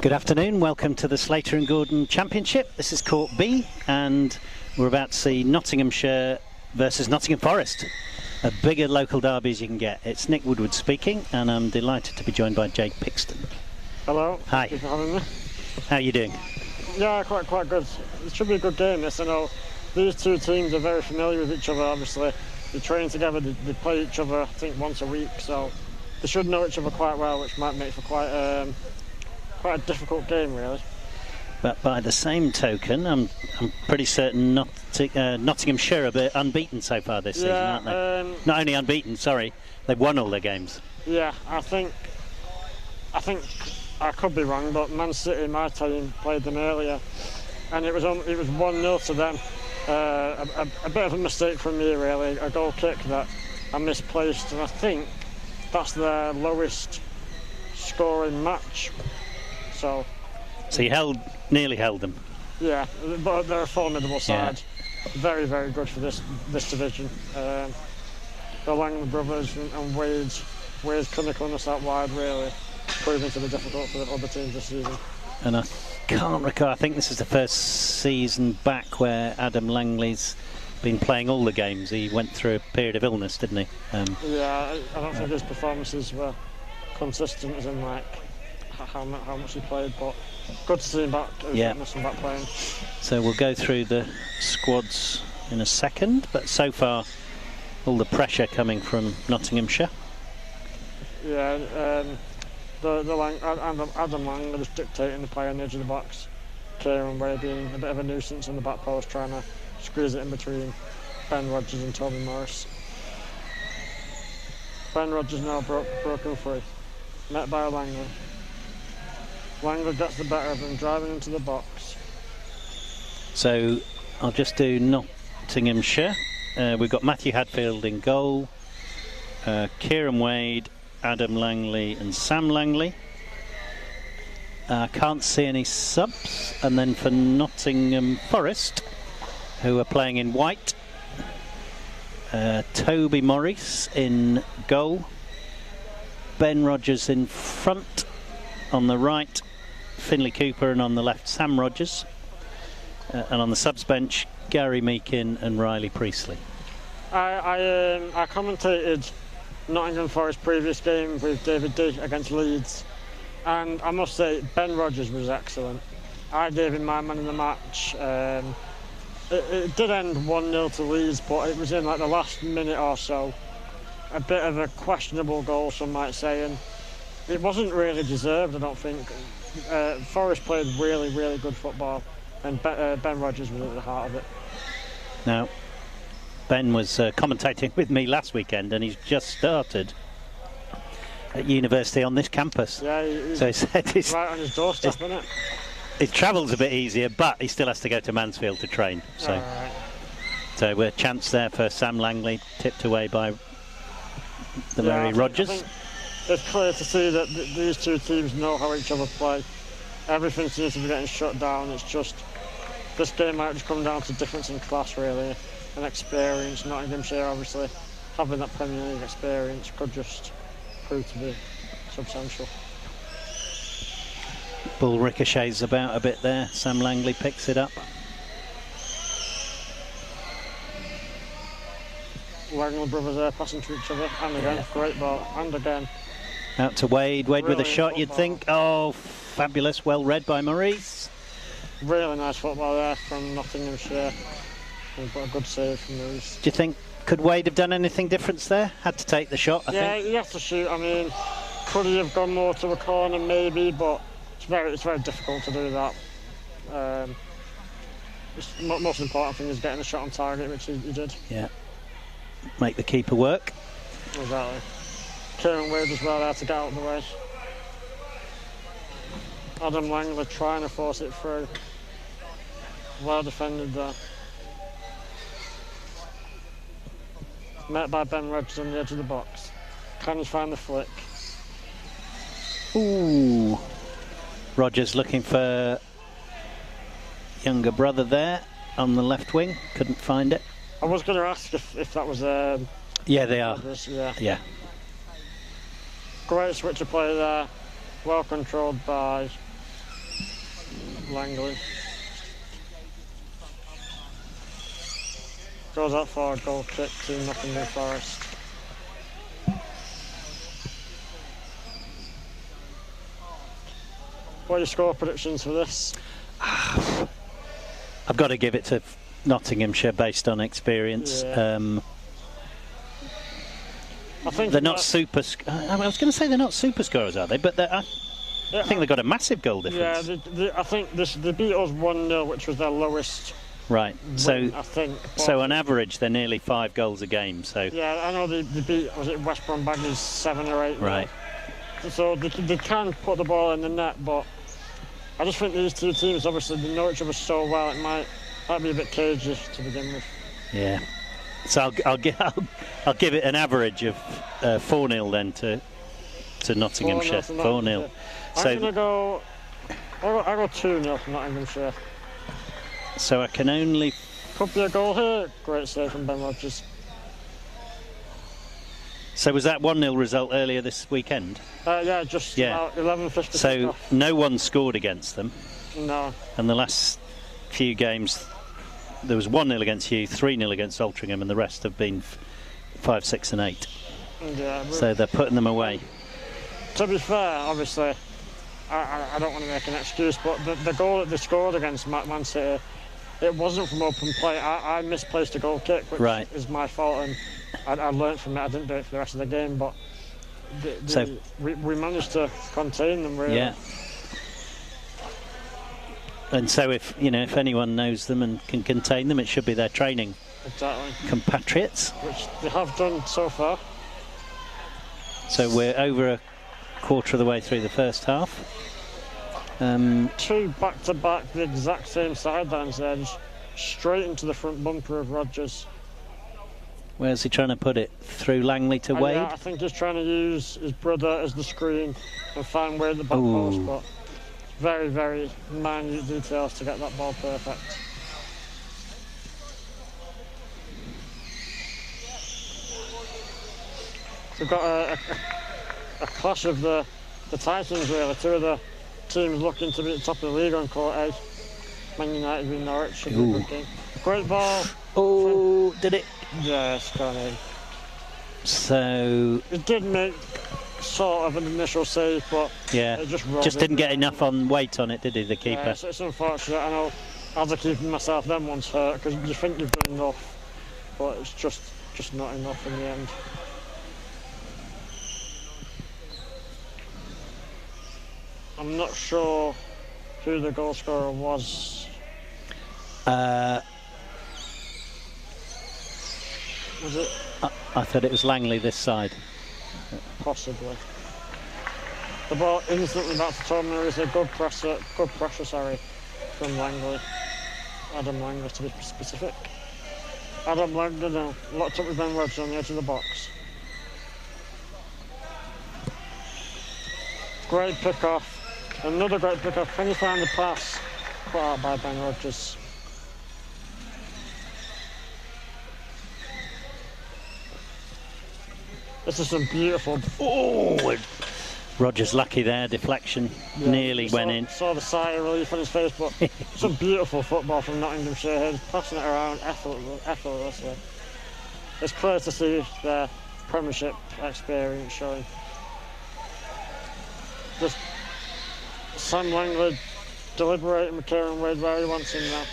Good afternoon, welcome to the Slater Gordon Championship. This is Court B and we're about to see Nottinghamshire versus Nottingham Forest. A bigger local derby as you can get. It's Nick Woodward speaking and I'm delighted to be joined by Jake Pixton. Hello. Hi. Thank you for having me. How are you doing? Yeah, quite good. It should be a good game, this. I know these two teams are very familiar with each other, obviously. They train together, they play each other, I think, once a week, so they should know each other quite well, which might make for quite a difficult game, really. But by the same token, I'm pretty certain Nottinghamshire are a bit unbeaten so far this season, aren't they? Not only unbeaten, sorry, they've won all their games. Yeah, I think I could be wrong, but Man City, my team, played them earlier, and it was 1-0 to them. A bit of a mistake from me, really, a goal kick that I misplaced, and I think that's their lowest scoring match. So you nearly held them. Yeah, but they're a formidable side. Yeah. Very, very good for this division. The Langley brothers and Wade's clinicalness out wide really proving to be difficult for the other teams this season. And I can't recall, I think this is the first season back where Adam Langley's been playing all the games. He went through a period of illness, didn't he? Yeah, I don't think his performances were consistent as in like how much he played, but good to see him back, fitness and back playing. So we'll go through the squads in a second, but so far all the pressure coming from Nottinghamshire. Yeah, Adam Langley was dictating the play on the edge of the box. Kieran Wade being a bit of a nuisance in the back post, trying to squeeze it in between Ben Rogers and Toby Morris. Ben Rogers now broken free, met by Langley. Langley gets the better of him, driving into the box. So I'll just do Nottinghamshire. We've got Matthew Hadfield in goal, Kieran Wade, Adam Langley and Sam Langley. Can't see any subs. And then for Nottingham Forest, who are playing in white, Toby Morris in goal, Ben Rogers in front, on the right Finlay Cooper, and on the left Sam Rogers, and on the subs bench Gary Meakin and Riley Priestley. I commentated Nottingham Forest previous game with David D against Leeds, and I must say Ben Rogers was excellent. I gave him my man in the match. It did end 1-0 to Leeds, but it was in like the last minute or so. A bit of a questionable goal, some might say, and it wasn't really deserved, I don't think. Forest played really, really good football, and Ben Rogers was at the heart of it. Now, Ben was commentating with me last weekend, and he's just started at university on this campus. Yeah, so he said he's right on his doorstep, isn't it? His travel's a bit easier, but he still has to go to Mansfield to train. So, right. So a chance there for Sam Langley, tipped away by the Mary Rogers. I think it's clear to see that these two teams know how each other play. Everything seems to be getting shut down. It's just this game might just come down to difference in class, really, and experience. Nottinghamshire, obviously, having that Premier League experience could just prove to be substantial. Ball ricochets about a bit there. Sam Langley picks it up. Langley brothers there passing to each other, and again, great ball, and again. Out to Wade. Wade with a shot, football. You'd think. Oh, fabulous. Well read by Maurice. Really nice football there from Nottinghamshire. But a good save from Maurice. Do you think, could Wade have done anything different there? Had to take the shot, I think. Yeah, he has to shoot. I mean, could he have gone more to a corner? Maybe, but it's very difficult to do that. The most important thing is getting a shot on target, which he did. Yeah. Make the keeper work. Exactly. Kieran Wade as well there to get out of the way. Adam Langley trying to force it through. Well defended there. Met by Ben Rogers on the edge of the box. Can he find the flick? Ooh. Rogers looking for younger brother there on the left wing. Couldn't find it. I was going to ask if that was... yeah, they are. Yeah. Great switch of play there. Well controlled by Langley. Goes out for a goal kick to Nottingham Forest. What are your score predictions for this? I've got to give it to Nottinghamshire based on experience. Yeah. I think they're not super. I was going to say they're not super scorers, are they? But I think they've got a massive goal difference. Yeah, I think they beat us 1-0, which was their lowest. Right. So I think. So on average, they're nearly 5 goals a game. So yeah, I know they beat, was it West Brom Baggies 7 or 8? Right. So they can put the ball in the net, but I just think these two teams, obviously, they know each other so well. It might be a bit cagey to begin with. Yeah. So I'll give it an average of 4-0 then to Nottinghamshire. 4-0. So I'm gonna go. I go 2-0 for Nottinghamshire. So I can only. Could be a goal here. Great save from Ben Rogers. So was that 1-0 result earlier this weekend? Yeah, just about 11:50. So no one scored against them. No. And the last few games, there was 1-0 against you, 3-0 against Altrincham, and the rest have been 5, 6, and 8. Yeah. So they're putting them away. To be fair, obviously, I don't want to make an excuse, but the goal that they scored against Man City, it wasn't from open play. I misplaced a goal kick, which is my fault, and I learned from it. I didn't do it for the rest of the game, but we managed to contain them, really. Yeah. And so if anyone knows them and can contain them, it should be their training compatriots. Which they have done so far. So we're over a quarter of the way through the first half. 2 back-to-back, the exact same sidelines there, just straight into the front bumper of Rogers. Where's he trying to put it? Through Langley to Wade? Yeah, I think he's trying to use his brother as the screen and find Wade at the back post, but very, very minute details to get that ball perfect. We've got a clash of the Titans, really. 2 of the teams looking to be at the top of the league on Court A. Man United v Norwich should be a good game. Great ball. Oh, did it? Yeah, it's gone in. So it did make sort of an initial save, but it just didn't get enough on weight on it, did he, the keeper? Yeah, it's unfortunate. I know, as a keeper myself, them ones hurt because you think you've done enough, but it's just not enough in the end. I'm not sure who the goal scorer was. Was it? I thought it was Langley this side. Possibly. The ball instantly back to Tom. There is a good pressure, from Langley. Adam Langley, to be specific. Adam Langley now locked up with Ben Rogers on the edge of the box. Great pick off. Another great pick off. Can you find the pass? Put out by Ben Rogers. This is some beautiful. Oh, Rogers lucky there. Deflection nearly went in. Saw the sigh of relief on his face, but some beautiful football from Nottinghamshire here, passing it around effortlessly. It's clear to see their Premiership experience showing. Just Sam Langley deliberating with Kieran Wade where he wants him now.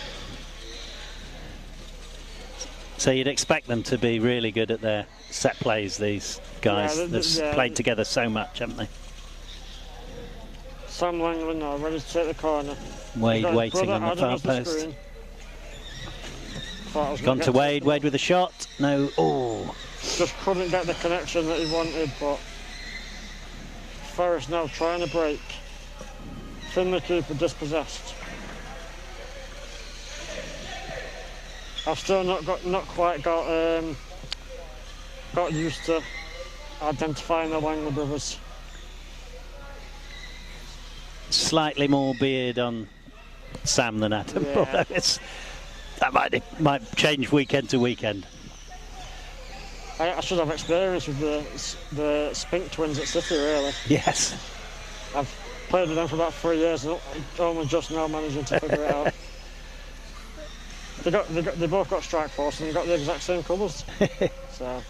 So you'd expect them to be really good at their set plays, these guys. They've played together so much, haven't they? Sam Langley now, ready to take the corner. Wade waiting on the far post. Gone to Wade, Wade with a shot. No, Just couldn't get the connection that he wanted, but Forrest now trying to break. Finley keeper dispossessed. I've still not quite got used to identifying the Langley brothers. Slightly more beard on Sam than Adam. Yeah. That might change weekend to weekend. I should have experience with the Spink twins at City, really. Yes. Played with them for about 3 years and only just now managing to figure it out. They both got strike force and they got the exact same colours. So.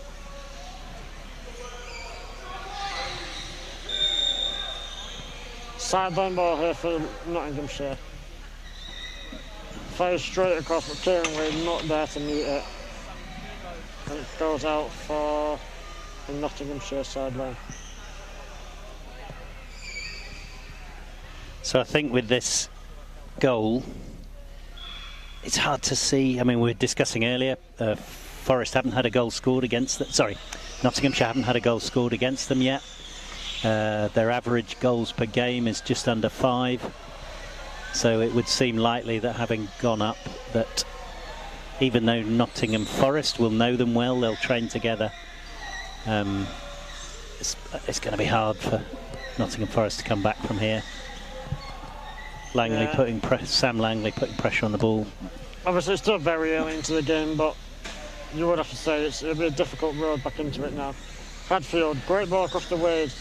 Sideline ball here for Nottinghamshire. Fires straight across, but Kieran Wade not there to meet it. And it goes out for the Nottinghamshire sideline. So I think with this goal, it's hard to see. I mean, we were discussing earlier, Forest haven't had a goal scored against them. Sorry, Nottinghamshire haven't had a goal scored against them yet. Their average goals per game is just under 5. So it would seem likely that having gone up, that even though Nottingham Forest will know them well, they'll train together. It's going to be hard for Nottingham Forest to come back from here. Sam Langley putting pressure on the ball. Obviously it's still very early into the game, but you would have to say it'll be a difficult road back into it now. Hadfield, great ball across the Wade,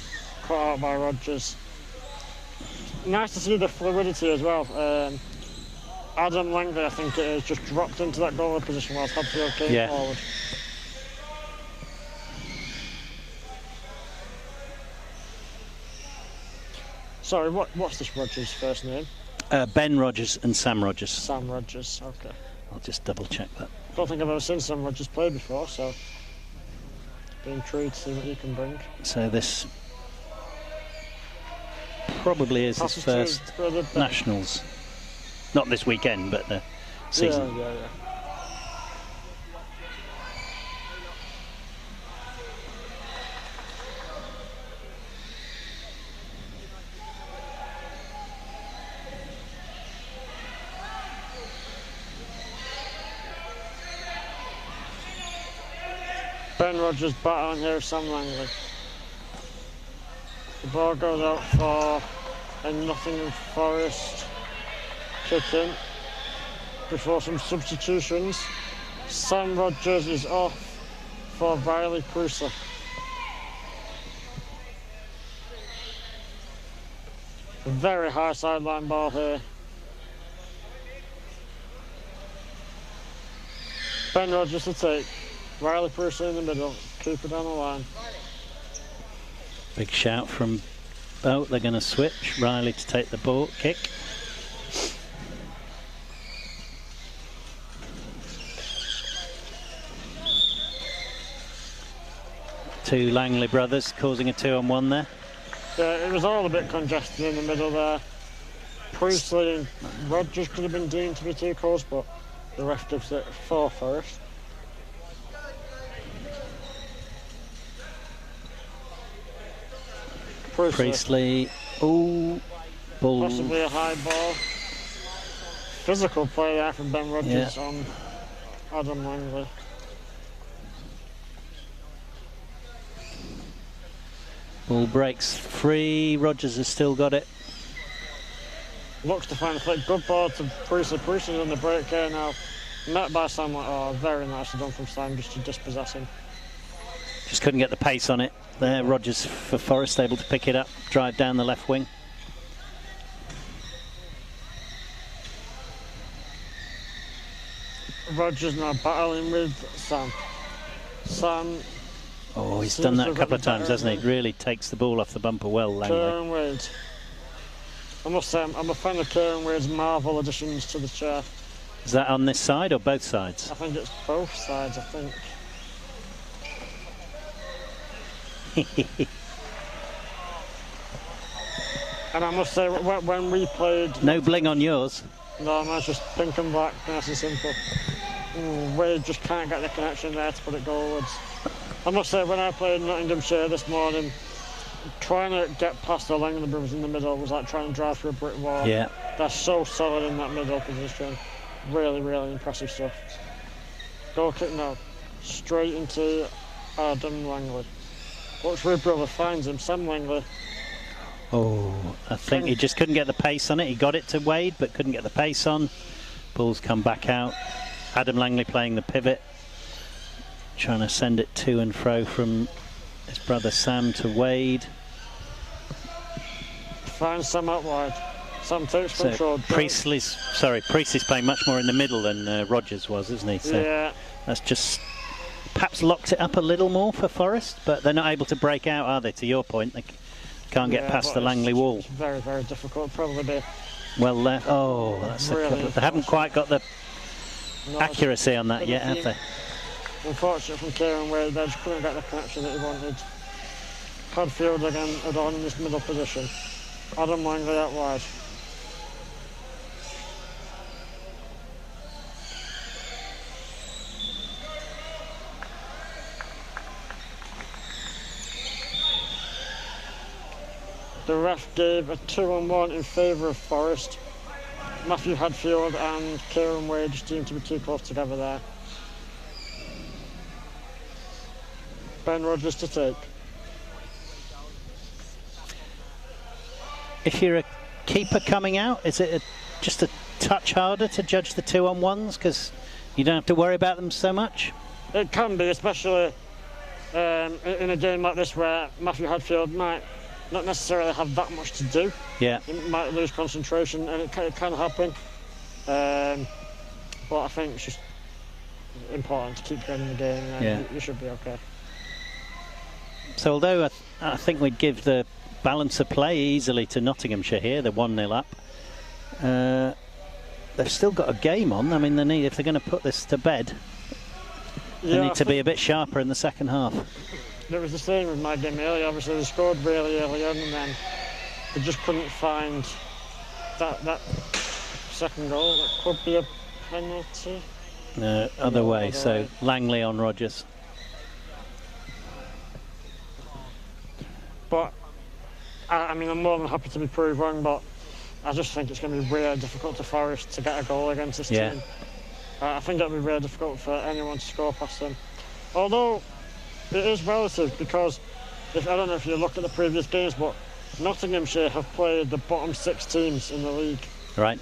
caught out by Rodgers. Nice to see the fluidity as well. Adam Langley, I think it is, just dropped into that goalie position whilst Hadfield came forward. Sorry, what's this Rodgers' first name? Ben Rodgers and Sam Rodgers. Sam Rodgers, okay. I'll just double check that. Don't think I've ever seen Sam Rodgers play before, so be intrigued to see what he can bring. So this probably is his first nationals. Not this weekend, but the season. Yeah. Ben Rodgers battling here with Sam Langley. The ball goes out for a Nottingham Forest kick in before some substitutions. Sam Rodgers is off for Riley Prusa. A very high sideline ball here. Ben Rodgers to take. Riley Prusa in the middle, keeper down the line. Big shout from Boat. They're going to switch. Riley to take the ball kick. Two Langley brothers causing a 2-on-1 there. Yeah, it was all a bit congested in the middle there. Priestley and Rodgers could have been deemed to be too close, but the ref gives it for Forest. Priestley, ball. Possibly a high ball. Physical play there from Ben Rodgers on Adam Langley. Ball breaks free. Rodgers has still got it. Looks to find a flick. Good ball to Priestley. Priestley's on the break here now. Met by Sam. Oh, very nicely done from Sam just to dispossess him. Just couldn't get the pace on it. There, Rodgers for Forest able to pick it up, drive down the left wing. Rodgers now battling with Sam. Sam. Oh, he's done that a couple of times, hasn't he? Really takes the ball off the bumper well, Langley. Kieran Wade. I must say, I'm a fan of Kieran Wade's Marvel additions to the chair. Is that on this side or both sides? I think it's both sides, I think. And I must say, when we played... No bling on yours. No, mine's just pink and black, nice and simple. Wade just can't get the connection there to put it goalwards. I must say, when I played Nottinghamshire this morning, trying to get past the Langley brothers in the middle was like trying to drive through a brick wall. Yeah. They're so solid in that middle position. Really, really impressive stuff. Goal kick now. Straight into Adam Langley. Watchwood brother finds him, Sam Langley. Oh, I think he just couldn't get the pace on it. He got it to Wade, but couldn't get the pace on. Ball's come back out. Adam Langley playing the pivot, trying to send it to and fro from his brother Sam to Wade. finds Sam out wide. Sam takes So control. Priestley's playing much more in the middle than Rodgers was, isn't he? So yeah. that's just perhaps locked it up a little more for Forest, but they're not able to break out, are they? To your point, they can't get past the Langley wall. It's very, very difficult. Probably be. Well, that's really they haven't quite got the accuracy on that yet, have they? Unfortunate from Kieran Wade, they just couldn't get the connection that he wanted. Hadfield again on in this middle position. Adam Langley out wide. The ref gave a 2-on-1 in favour of Forest. Matthew Hadfield and Kieran Wade just seemed to be too close together there. Ben Rodgers to take. If you're a keeper coming out, is it just a touch harder to judge the 2-on-1s because you don't have to worry about them so much? It can be, especially in a game like this where Matthew Hadfield might not necessarily have that much to do. Yeah. He might lose concentration, and it can happen. But I think it's just important to keep going in the game, and you should be okay. So although I think we'd give the balance of play easily to Nottinghamshire here, they're 1-0 up. They've still got a game on. I mean, if they're going to put this to bed, they need to be a bit sharper in the second half. It was the same with my game earlier. Obviously, they scored really early on, and then they just couldn't find that second goal. That could be a penalty. No, other way. So Langley on Rodgers. But I mean, I'm more than happy to be proved wrong, but I just think it's going to be really difficult for Forest to get a goal against this team. I think it'll be really difficult for anyone to score past them. Although it is relative, because I don't know if you look at the previous games, but Nottinghamshire have played the bottom 6 teams in the league. Right.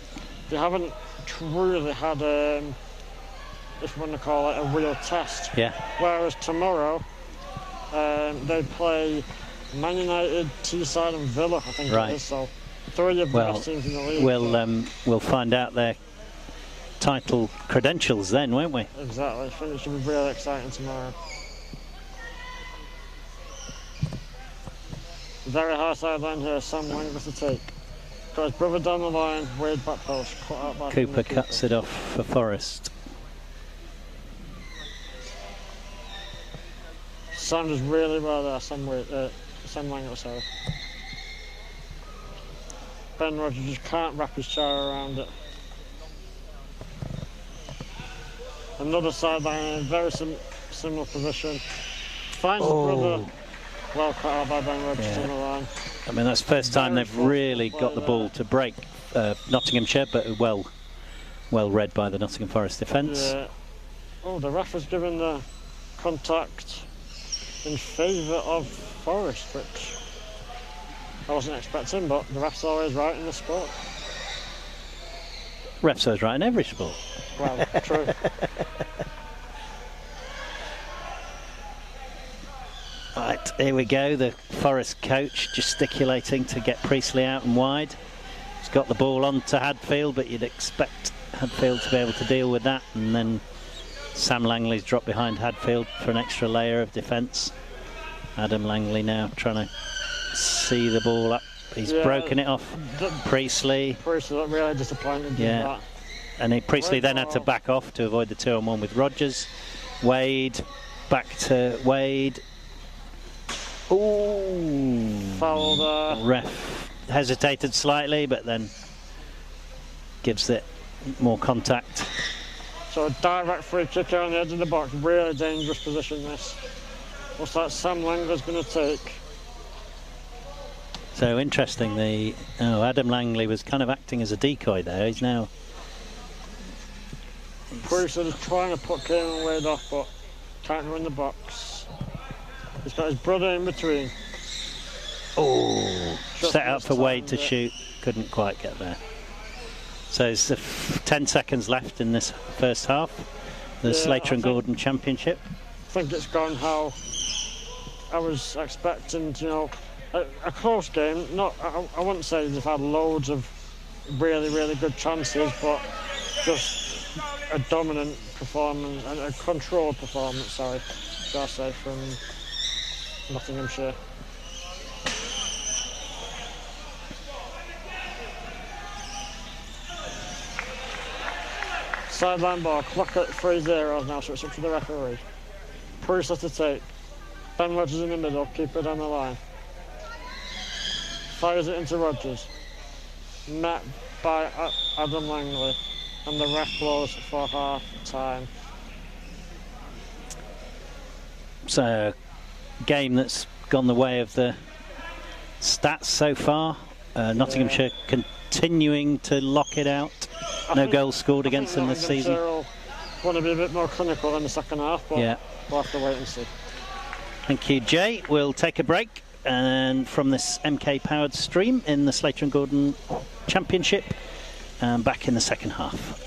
They haven't truly had, if you want to call it, a real test. Yeah. Whereas tomorrow, they play Man United, Teesside and Villa, I think it is. So 3 of the best teams in the league. We'll find out their title credentials then, won't we? Exactly. I think it should be really exciting tomorrow. Very high sideline here, Sam Langley to take. Got his brother down the line, Wade back post, cut out by Cooper cuts it off for Forest. Sam does really well there, Sam Langley, sorry. Ben Rodgers just can't wrap his chair around it. Another sideline, very similar position. Finds the brother. Well cut out by Ben Rodgers on the line. I mean, that's the first time they've really got the ball to break Nottinghamshire, but well read by the Nottingham Forest defence. Yeah. Oh, the ref has given the contact in favour of Forest, which I wasn't expecting, but the ref's always right in the sport. Ref's always right in every sport. Well, true. Right, here we go, the Forest coach gesticulating to get Priestley out and wide. He's got the ball on to Hadfield, but you'd expect Hadfield to be able to deal with that, and then Sam Langley's dropped behind Hadfield for an extra layer of defence. Adam Langley now trying to see the ball up. He's broken it off. Priestley looked really disappointed. Yeah, and Priestley then had to back off to avoid the 2-on-1 with Rodgers. Wade, back to Wade. Ooh, foul there. Ref hesitated slightly, but then gives it more contact. So a direct free kick on the edge of the box. Really dangerous position this. What's that Sam Langley's going to take? So interesting, Adam Langley was kind of acting as a decoy there. He's now... Priestley is trying to put Kieran Wade off, but can't go in the box. He's got his brother in between. Oh, set up for Wade to shoot, couldn't quite get there. So it's 10 seconds left in this first half. The Slater Gordon Championship. I think it's gone how I was expecting, a close game. Not, I wouldn't say they've had loads of really, really good chances, but just a dominant performance, a controlled performance, sorry, should I say, from Nottinghamshire. Sideline ball, clock at 3-0 now, so it's up to the referee. Priestley to take. Ben Rogers in the middle, keep it on the line. Fires it into Rogers. Met by Adam Langley. And the ref blows for half time. So, a game that's gone the way of the stats so far. Nottinghamshire continuing to lock it out. No goals scored against them this season. Want to be a bit more clinical in the second half, but we'll have to wait and see. Thank you, Jay. We'll take a break, and from this MK powered stream in the Slater Gordon Championship, back in the second half.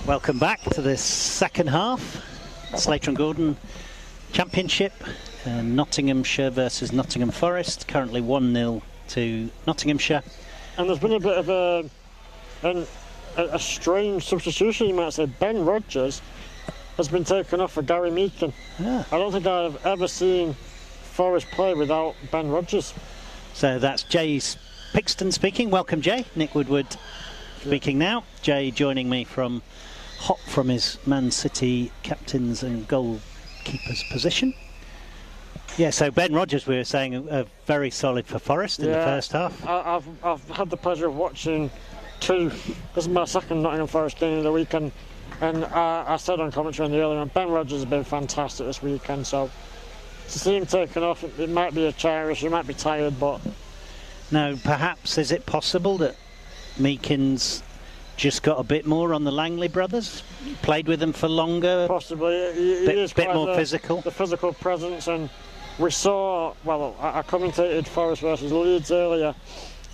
Welcome back to this second half. Slater Gordon Championship. Nottinghamshire versus Nottingham Forest. Currently 1-0 to Nottinghamshire. And there's been a bit of a strange substitution, you might say. Ben Rogers has been taken off for Gary Meakin. Yeah. I don't think I've ever seen Forest play without Ben Rogers. So that's Jay's Pixton speaking. Welcome, Jay. Nick Woodward speaking now. Jay joining me from hot from his Man City captains and goalkeepers position. Yeah, so Ben Rogers, we were saying, very solid for Forest in the first half. I've had the pleasure of watching two. This is my second Nottingham Forest game of the weekend, and I said on commentary on the earlier one, Ben Rogers has been fantastic this weekend. So to see him taken off, it might be a chair issue, he might be tired, but now perhaps is it possible that Meakin's just got a bit more on the Langley brothers? Played with them for longer? Possibly. He is bit more physical. The physical presence, and we saw, well, I commentated Forest versus Leeds earlier,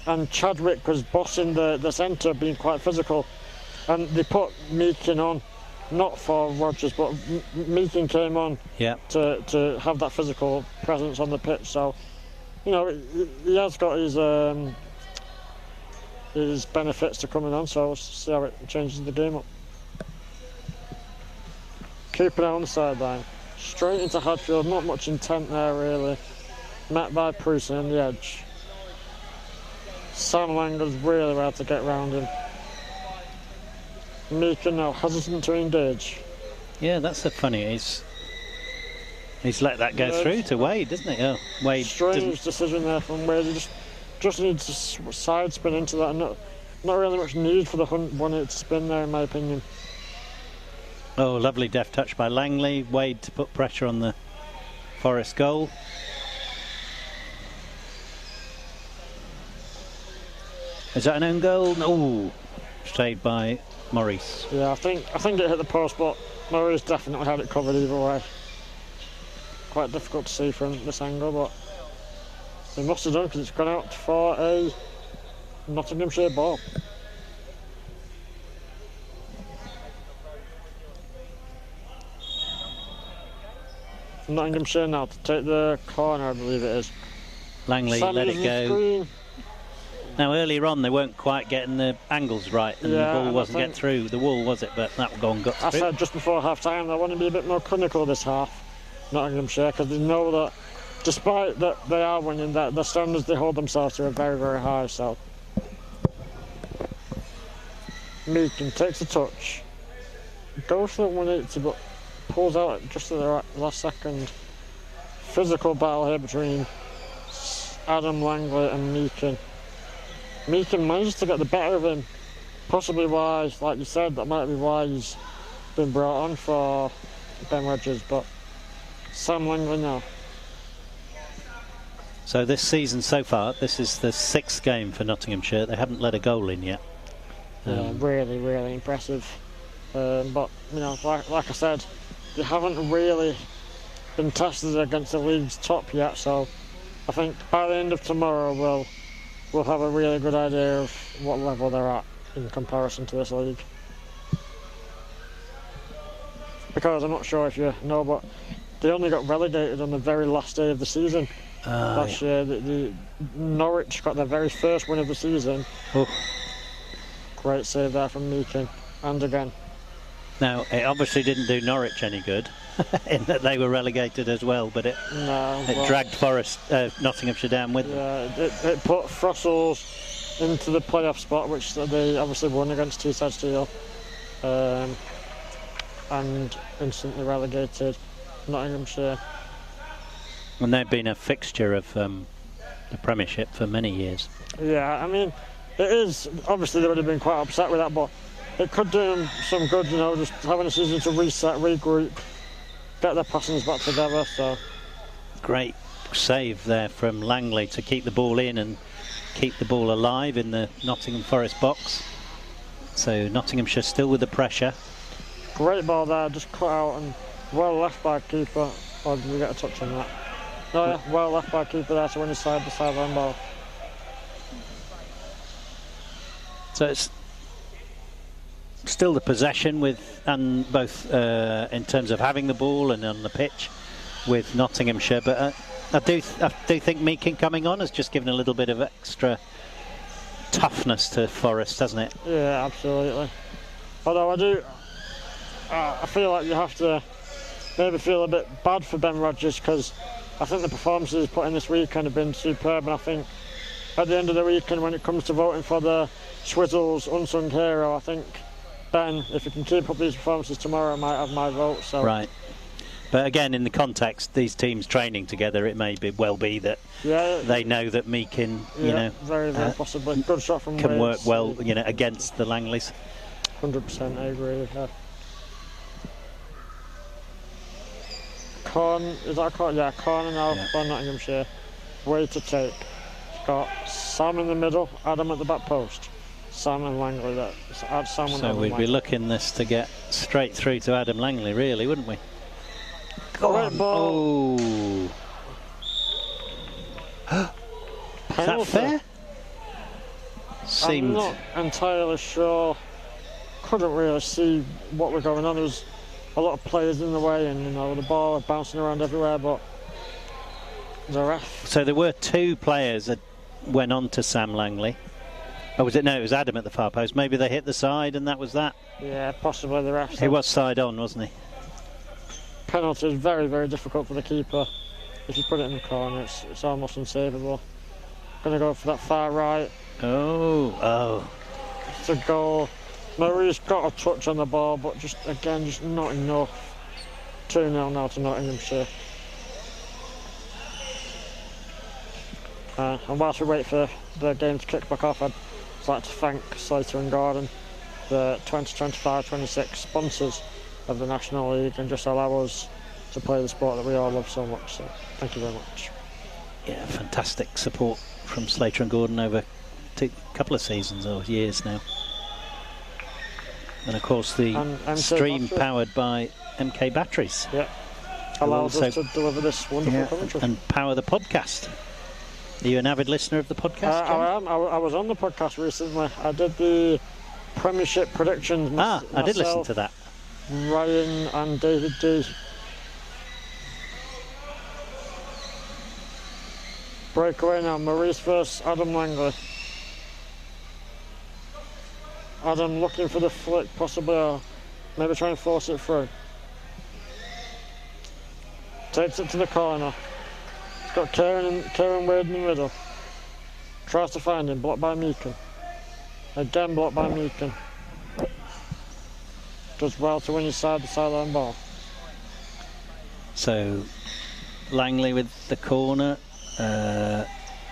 and Chadwick was bossing the centre, being quite physical, and they put Meakin on, not for Rogers, but Meakin came on to have that physical presence on the pitch. So, you know, he has got his benefits to coming on, so we'll see how it changes the game up. Keeping it on the sideline. Straight into Hadfield, not much intent there really. Met by Prusen on the edge. Sam Langer's really hard to get round him. Meakin now hesitant to engage. Yeah, that's the funny. He's let that go through to Wade, doesn't he? Oh, Wade. Strange decision there from Wade. He just needs to side spin into that. Not really much need for the 180 spin there, in my opinion. Oh, lovely deft touch by Langley. Wade to put pressure on the Forest goal. Is that an own goal? No, saved by Maurice. Yeah, I think it hit the post, but Maurice definitely had it covered either way. Quite difficult to see from this angle, but they must have done because it's gone out for a Nottinghamshire ball. Nottinghamshire now to take the corner, I believe it is. Langley let it go. Screen. Now earlier on they weren't quite getting the angles right, and the ball wasn't getting through the wall, was it? But that one got through. I said just before half time they want to be a bit more clinical this half, Nottinghamshire, because they know that despite that they are winning, that the standards they hold themselves to are very, very high. So Meakin takes a touch, goes for the 180, but pulls out just at the last second. Physical battle here between Adam Langley and Meakin. Meakin managed to get the better of him, possibly why, like you said, that might be why he's been brought on for Ben Rogers, but Sam Langley now. So this season so far, this is the 6th game for Nottinghamshire. They haven't let a goal in yet. Yeah, really, really impressive. But, you know, like I said, they haven't really been tested against the league's top yet, so I think by the end of tomorrow we'll have a really good idea of what level they're at in comparison to this league. Because I'm not sure if you know, but they only got relegated on the very last day of the season last year. The Norwich got their very first win of the season. Oh. Great save there from Meakin, and again. Now, it obviously didn't do Norwich any good, in that they were relegated as well, but it dragged Forest, Nottinghamshire down with them. Yeah, it put Frostles into the playoff spot, which they obviously won against Teesside Steel, and instantly relegated Nottinghamshire. And they've been a fixture of the Premiership for many years. Yeah, I mean, it is, obviously they would have been quite upset with that, but it could do them some good, you know, just having a season to reset, regroup, get their passings back together. So great save there from Langley to keep the ball in and keep the ball alive in the Nottingham Forest box. So Nottinghamshire still with the pressure. Great ball there, just cut out and well left by keeper. Or did we get a touch on that? No, yeah, well left by keeper there to win the sideline ball. So it's still the possession and both in terms of having the ball and on the pitch with Nottinghamshire, but I do think Meakin coming on has just given a little bit of extra toughness to Forest, hasn't it? Yeah, absolutely. Although I feel like you have to maybe feel a bit bad for Ben Rodgers, because I think the performances he's put in this weekend have been superb, and I think at the end of the weekend, when it comes to voting for the Swizzles Unsung Hero, I think Ben, if he can keep up these performances tomorrow, might have my vote. So. Right. But again, in the context, these teams training together, it may well be that they know that Meakin, very possibly good shot from can Wales. work well, against the Langleys. 100%, I agree. Yeah. Corner now for Nottinghamshire. Way to take. It's got Sam in the middle, Adam at the back post. Sam and Langley there. So we'd be looking this to get straight through to Adam Langley, really, wouldn't we? Great ball. Oh. Is that fair? I'm not entirely sure. Couldn't really see what was going on. There was a lot of players in the way, and the ball was bouncing around everywhere, but the ref. So there were two players that went on to Sam Langley. Oh, was it? No, it was Adam at the far post. Maybe they hit the side and that was that. Yeah, possibly the ref. He was side on, wasn't he? Penalty is very, very difficult for the keeper. If you put it in the corner, it's almost unsavable. Going to go for that far right. Oh. It's a goal. Murray's got a touch on the ball, but just not enough. 2-0 now to Nottinghamshire. And whilst we wait for the game to kick back off, I'd like to thank Slater and Gordon, the 2025-26 sponsors of the National League, and just allow us to play the sport that we all love so much. So thank you very much. Yeah, fantastic support from Slater and Gordon over a couple of seasons or years now. And of course the stream powered by MK batteries. Yeah, allows us to deliver this wonderful commentary. And power the podcast. Are you an avid listener of the podcast, John? I am. I was on the podcast recently. I did the Premiership predictions. I did listen to that. Ryan and David D. Breakaway now. Maurice versus Adam Langley. Adam looking for the flick, possibly, or maybe try and force it through. Takes it to the corner. It's got Kieran Wade in the middle. Tries to find him, blocked by Meakin. Again blocked by Meakin. Does well to win his side, the sideline ball. So Langley with the corner.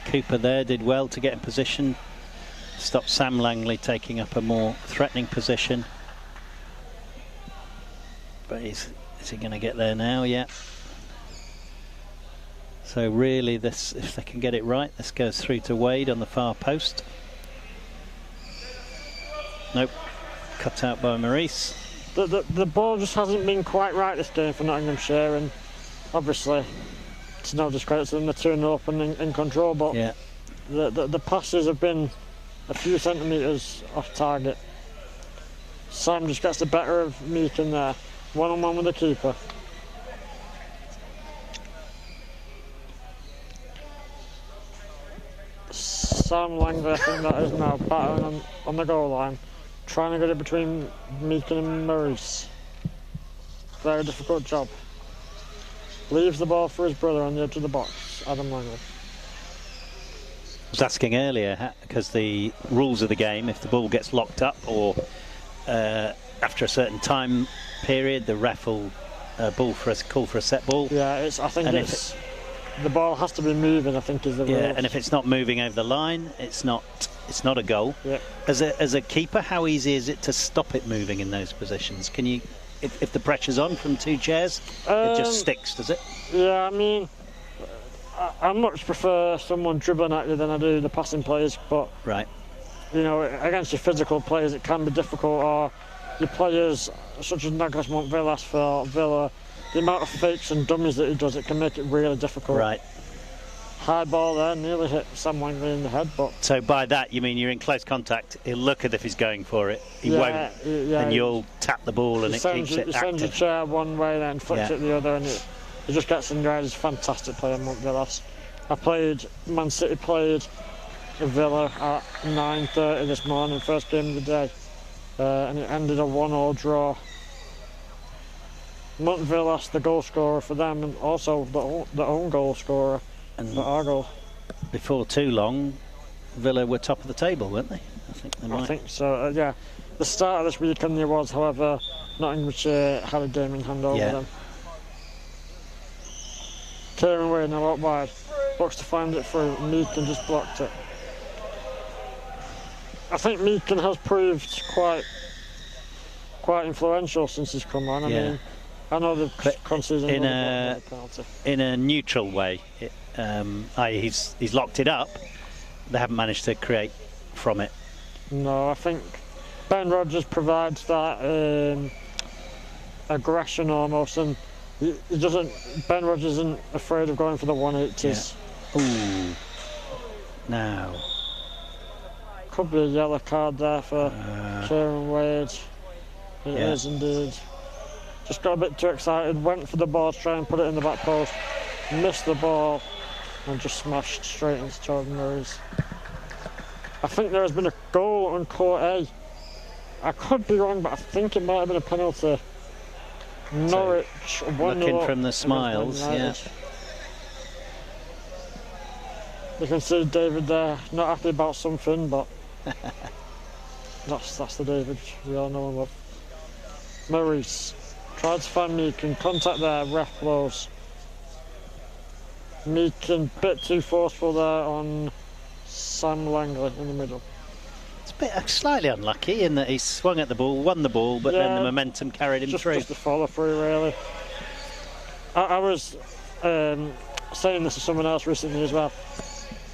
Cooper there did well to get in position. Stop Sam Langley taking up a more threatening position. But is he going to get there now? Yeah. So really, this, if they can get it right, this goes through to Wade on the far post. Nope. Cut out by Maurice. The ball just hasn't been quite right this game for Nottinghamshire, and obviously it's no discredit to them. They're 2-0 up and in control, but yeah, the passes have been a few centimetres off target. Sam just gets the better of Meakin there, one-on-one with the keeper. Sam Langley, I think that is now battering on the goal line, trying to get it between Meakin and Maurice. Very difficult job. Leaves the ball for his brother on the edge of the box, Adam Langley. I was asking earlier, because the rules of the game, if the ball gets locked up or after a certain time period, the ref will call for a set ball. Yeah, I think the ball has to be moving, I think, is the rule. Yeah, and if it's not moving over the line, it's not a goal. Yeah. As a keeper, how easy is it to stop it moving in those positions? Can you, if the pressure's on from two chairs, it just sticks, does it? Yeah, I mean, I much prefer someone dribbling at you than I do the passing players, but right, against your physical players it can be difficult, or your players such as Douglas Montvillas for Villa, the amount of fakes and dummies that he does, it can make it really difficult. Right. high ball there, nearly hit Sam Langley in the head, but... So by that, you mean you're in close contact, he'll look as if he's going for it, he won't, and you'll tap the ball and it keeps it active. He sends your chair one way, then flicks it the other, and it just gets in your head. He's a fantastic player, Montvillas. Man City played Villa at 9:30 this morning, first game of the day, and it ended a 1-1 draw. Montvillas, the goal scorer for them, and also the own goal scorer for our goal. Before too long, Villa were top of the table, weren't they? I think so. Yeah. The start of this weekend there was, however, Nottinghamshire had a game in hand over them. Kieran Wade now out wide, looks to find it through. Meakin just blocked it. I think Meakin has proved quite influential since he's come on. I mean, I know they've conceded a penalty. In a neutral way, i.e. he's locked it up. They haven't managed to create from it. No, I think Ben Rodgers provides that aggression almost, and he doesn't. Ben Rodgers isn't afraid of going for the 180s. Yeah. Ooh. Now. Could be a yellow card there for Kieran Wade. It is indeed. Just got a bit too excited, went for the ball to try and put it in the back post, missed the ball and just smashed straight into Jordan Murray's. I think there has been a goal on court A. I could be wrong, but I think it might have been a penalty. Norwich 1-0. Looking from the smiles, yeah. You can see David there, not happy about something, but that's the David we all know and love. Maurice tried to find Meakin, contact there, ref blows. Meakin, bit too forceful there on Sam Langley in the middle. It's a bit slightly unlucky in that he swung at the ball, won the ball, but then the momentum carried him through. Just a follow through, really. I was saying this to someone else recently as well.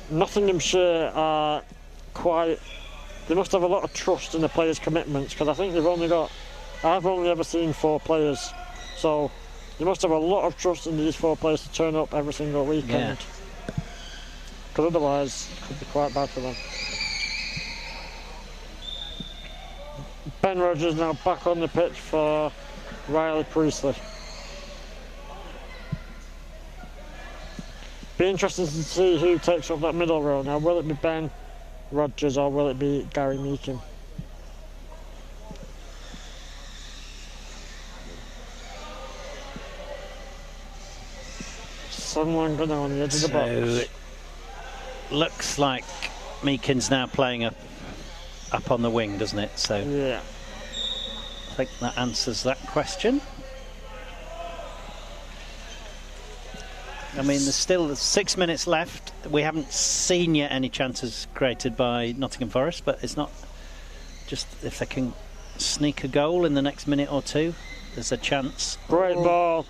Nottinghamshire are they must have a lot of trust in the players' commitments, because I think I've only ever seen 4 players, so you must have a lot of trust in these 4 players to turn up every single weekend, because otherwise it could be quite bad for them. Ben Rodgers now back on the pitch for Riley Priestley. Be interesting to see who takes up that middle row now. Will it be Ben Rodgers or will it be Gary Meakin? Someone going on the edge of the box. It looks like Meakin's now playing up on the wing, doesn't it? So yeah, I think that answers that question. I mean, there's still 6 minutes left. We haven't seen yet any chances created by Nottingham Forest, but it's not just if they can sneak a goal in the next minute or two, there's a chance. Great ball.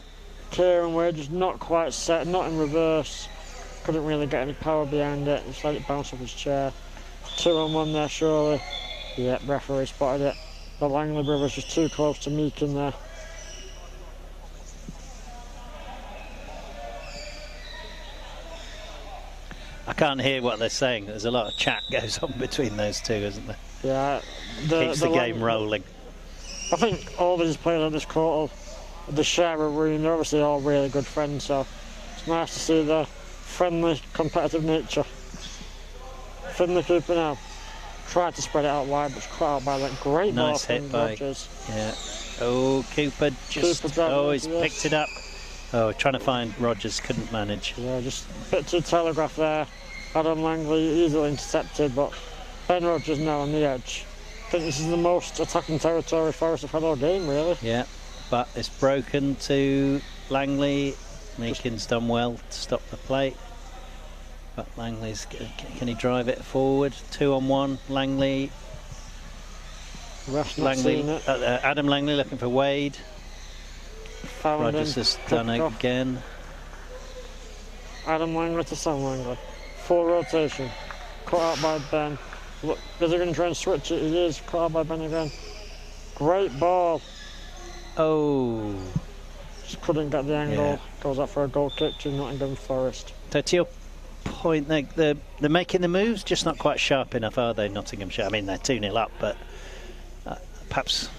Kieran Wade just not quite set, not in reverse. Couldn't really get any power behind it. Just let it bounce off his chair. 2-on-1 there, surely. Yeah, referee spotted it. The Langley brothers just too close to Meakin there. I can't hear what they're saying. There's a lot of chat goes on between those two, isn't there? Yeah. Keeps the game rolling. I think all these players on this court, they share a room. They're obviously all really good friends, so it's nice to see their friendly, competitive nature. Finley Cooper now tried to spread it out wide, but it's cut out by that great ball nice hit by Rodgers. Yeah. Oh, Cooper just he's picked it up. Oh, trying to find Rodgers, couldn't manage. Yeah, just a bit too telegraph there. Adam Langley easily intercepted, but Ben Rodgers now on the edge. I think this is the most attacking territory Forest have had all game, really. Yeah, but it's broken to Langley. Meakin's done well to stop the play. But Langley's, can he drive it forward? 2-on-1, Langley. Adam Langley looking for Wade. Rodgers has done it again. Adam Langley to Sam Langley. Full rotation. Cut out by Ben. Look, is he going to try and switch it? He is. Cut out by Ben again. Great ball. Oh. Just couldn't get the angle. Yeah. Goes out for a goal kick to Nottingham Forest. Totio. point. They're making the moves, just not quite sharp enough, are they, Nottinghamshire? I mean, they're 2-0 up, but perhaps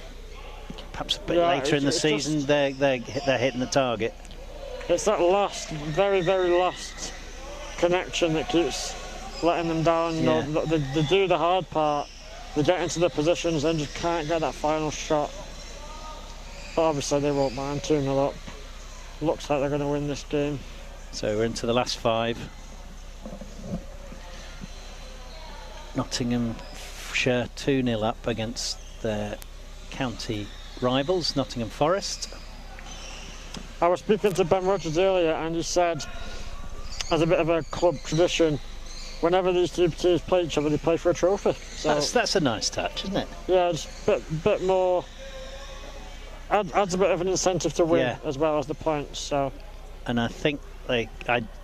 a bit later in the season they're hitting the target. It's that last, very, very last connection that keeps letting them down. You know, they do the hard part, they get into the positions, then just can't get that final shot. But obviously they won't mind. 2-0 up. Looks like they're going to win this game. So we're into the last 5. Nottinghamshire 2-0 up against their county rivals, Nottingham Forest. I was speaking to Ben Rogers earlier, and he said, as a bit of a club tradition, whenever these two teams play each other, they play for a trophy. So that's a nice touch, isn't it? Yeah, just a bit more. Adds a bit of an incentive to win as well as the points. So, and I think I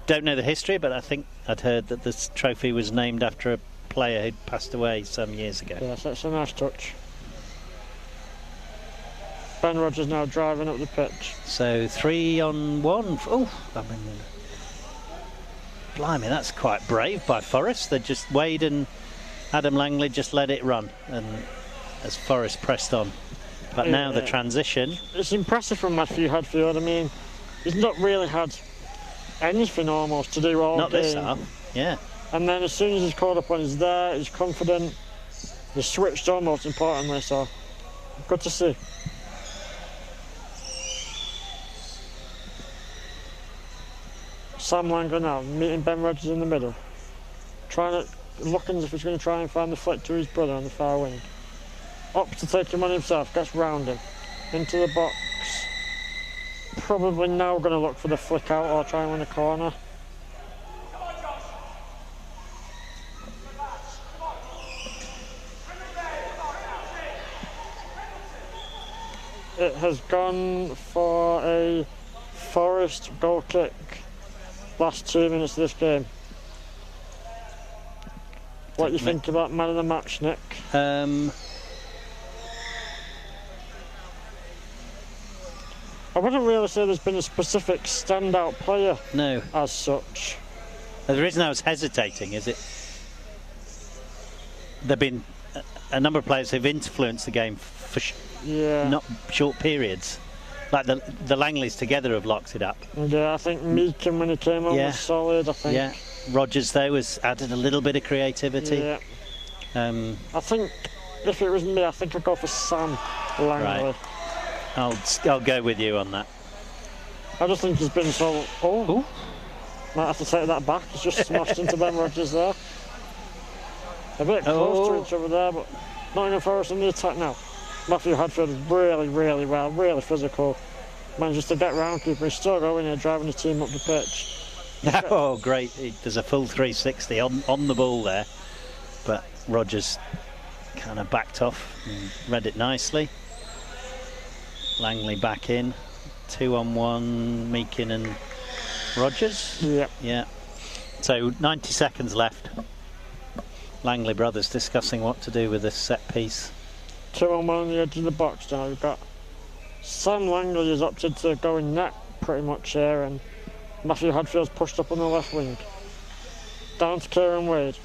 don't know the history, but I think I'd heard that this trophy was named after a player who'd passed away some years ago. Yes, that's a nice touch. Ben Rogers now driving up the pitch. So 3-on-1. Oh, I mean, blimey, that's quite brave by Forest. They just Wade and Adam Langley just let it run, and as Forest pressed on. But now the transition. It's impressive from Matthew Hadfield. I mean, he's not really had anything almost to do all Not game. this half, yeah. And then as soon as he's called up when he's there, he's confident. He's switched on, most importantly, so good to see. Sam Langley now meeting Ben Rogers in the middle, looking as if he's going to try and find the flick to his brother on the far wing. Up to take him on himself, gets round him into the box. Probably now going to look for the flick out or try and win a corner. It has gone for a Forest goal kick. Last 2 minutes of this game. What do you think about man of the match, Nick? I wouldn't really say there's been a specific standout player. No. As such. The reason I was hesitating is there've been a number of players who've influenced the game for not short periods. Like the Langleys together have locked it up. Yeah, I think Meakin when he came on was solid, I think. Yeah, Rogers though has added a little bit of creativity. Yeah. I think if it was me, I think I'd go for Sam Langley. Right. I'll go with you on that. I just think he's been so... Oh! Might have to take that back. He's just smashed into Ben Rogers there. A bit close to each other there, but Nottingham Forest in the attack now. Matthew Hadfield is really, really well, really physical. Manages to get round keeper. He's still going here, driving the team up the pitch. Oh, great. There's a full 360 on the ball there. But Rogers kind of backed off and read it nicely. Langley back in. 2-on-1, Meakin and Rogers. Yeah. So 90 seconds left. Langley brothers discussing what to do with this set piece. 2-on-1 on the edge of the box now. We've got Sam Langley has opted to go in net pretty much here, and Matthew Hadfield's pushed up on the left wing. Down to Kieran Wade.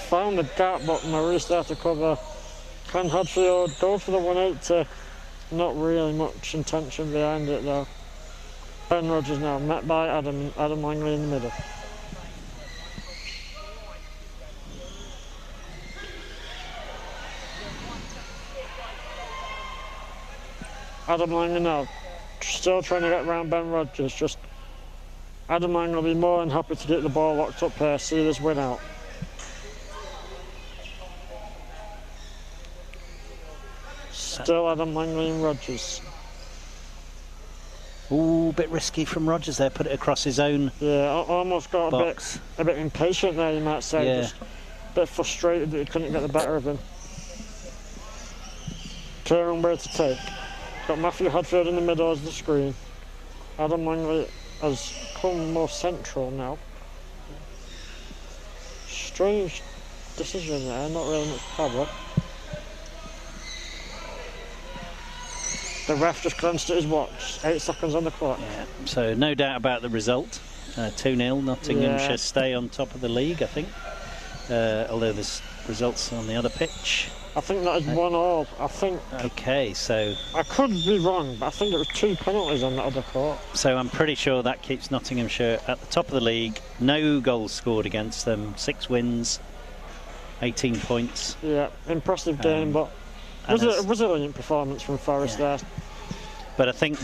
Found the gap, but Maurice there to cover. Can Hadfield go for the 180? Not really much intention behind it though. Ben Rogers now met by Adam Langley in the middle. Adam Langley now, still trying to get around Ben Rogers. Just Adam Langley will be more than happy to get the ball locked up here, see this win out. Still Adam Langley and Rogers. Ooh, a bit risky from Rogers there, put it across his own. Yeah, almost got box. a bit impatient there, you might say. Yeah. Just a bit frustrated that he couldn't get the better of him. Kieran Wade to take. Got Matthew Hadfield in the middle as the screen. Adam Langley has come more central now. Strange decision there, not really much power. The ref just glanced at his watch. 8 seconds on the clock. Yeah, so no doubt about the result. 2-0. Nottinghamshire stay on top of the league, I think. Although there's results on the other pitch. I think that is 1-1. I think. Okay, so I could be wrong, but I think it was 2 penalties on that other court. So I'm pretty sure that keeps Nottinghamshire at the top of the league. No goals scored against them. 6 wins, 18 points. Yeah, impressive game, but was it a resilient performance from Forest there? But I think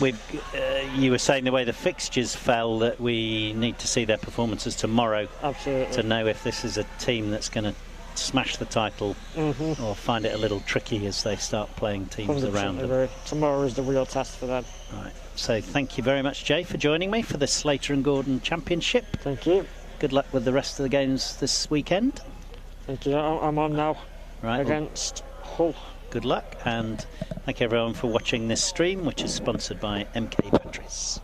you were saying the way the fixtures fell, that we need to see their performances tomorrow. Absolutely. To know if this is a team that's going to smash the title or find it a little tricky as they start playing teams around them. Tomorrow is the real test for them. Right. So thank you very much, Jay, for joining me for the Slater and Gordon Championship. Thank you. Good luck with the rest of the games this weekend. Thank you. I'm on now against Hull. Good luck, and thank you everyone for watching this stream, which is sponsored by MK Batteries.